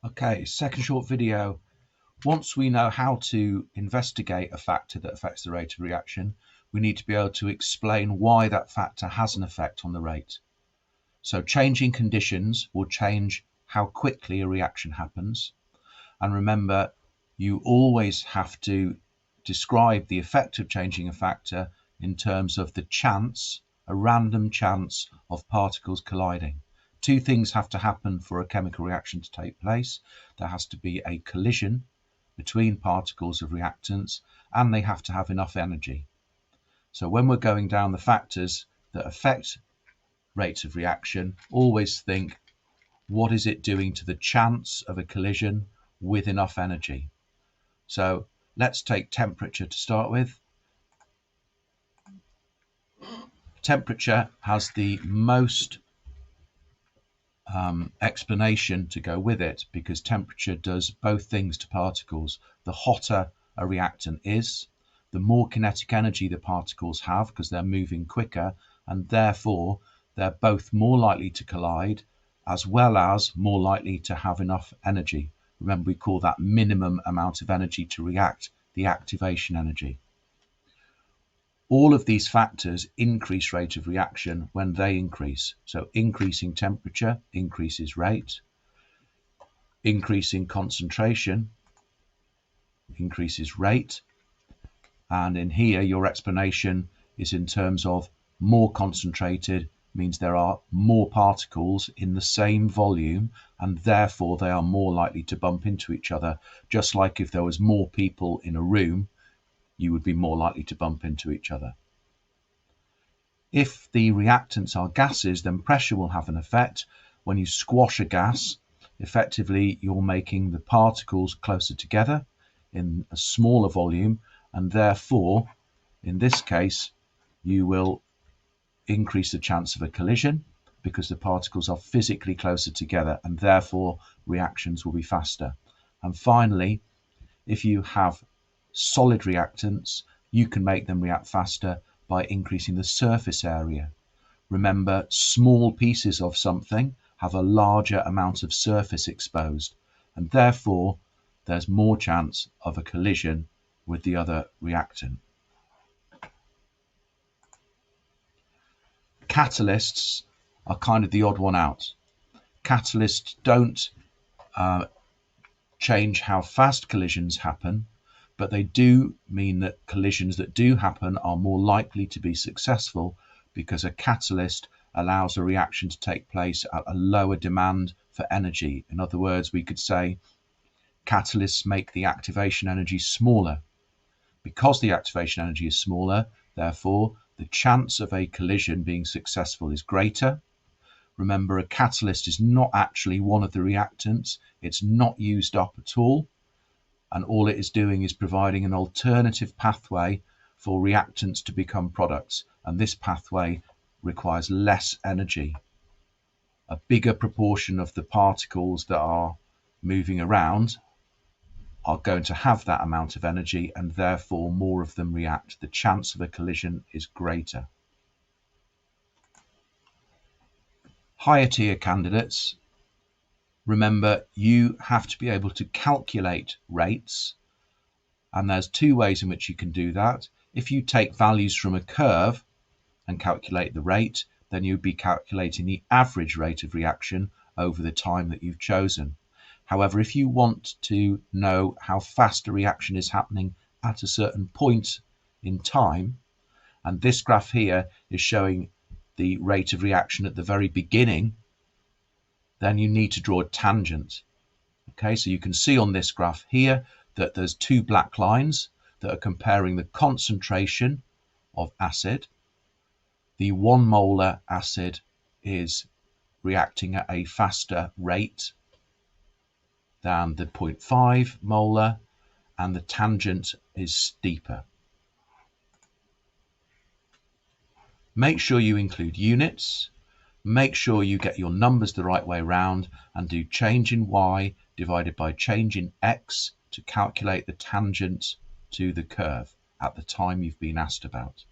Okay, second short video. Once we know how to investigate a factor that affects the rate of reaction, we need to be able to explain why that factor has an effect on the rate. So changing conditions will change how quickly a reaction happens. And remember, you always have to describe the effect of changing a factor in terms of the chance, a random chance of particles colliding. Two things have to happen for a chemical reaction to take place. There has to be a collision between particles of reactants, and they have to have enough energy. So when we're going down the factors that affect rates of reaction, always think, what is it doing to the chance of a collision with enough energy? So let's take temperature to start with. Temperature has the most explanation to go with it, because temperature does both things to particles. The hotter a reactant is, the more kinetic energy the particles have, because they're moving quicker, and therefore they're both more likely to collide as well as more likely to have enough energy. Remember, we call that minimum amount of energy to react the activation energy. All of these factors increase rate of reaction when they increase. So increasing temperature increases rate, increasing concentration increases rate, and in here your explanation is in terms of more concentrated means there are more particles in the same volume, and therefore they are more likely to bump into each other. Just like if there was more people in a room, you would be more likely to bump into each other. If the reactants are gases, then pressure will have an effect. When you squash a gas, effectively you're making the particles closer together in a smaller volume, and therefore in this case you will increase the chance of a collision because the particles are physically closer together, and therefore reactions will be faster. And finally, if you have solid reactants, you can make them react faster by increasing the surface area. Remember, small pieces of something have a larger amount of surface exposed, and therefore there's more chance of a collision with the other reactant. Catalysts are kind of the odd one out. Catalysts don't change how fast collisions happen, but they do mean that collisions that do happen are more likely to be successful, because a catalyst allows a reaction to take place at a lower demand for energy. In other words, we could say catalysts make the activation energy smaller. Because the activation energy is smaller, therefore the chance of a collision being successful is greater. Remember, a catalyst is not actually one of the reactants. It's not used up at all, and all it is doing is providing an alternative pathway for reactants to become products, and this pathway requires less energy. A bigger proportion of the particles that are moving around are going to have that amount of energy, and therefore more of them react. The chance of a collision is greater. Higher tier candidates, remember, you have to be able to calculate rates, and there's two ways in which you can do that. If you take values from a curve and calculate the rate, then you'd be calculating the average rate of reaction over the time that you've chosen. However, if you want to know how fast a reaction is happening at a certain point in time, and this graph here is showing the rate of reaction at the very beginning, then you need to draw a tangent. Okay, so you can see on this graph here that there's two black lines that are comparing the concentration of acid. The 1 molar acid is reacting at a faster rate than the 0.5 molar, and the tangent is steeper. Make sure you include units. Make sure you get your numbers the right way round, and do change in y divided by change in x to calculate the tangent to the curve at the time you've been asked about.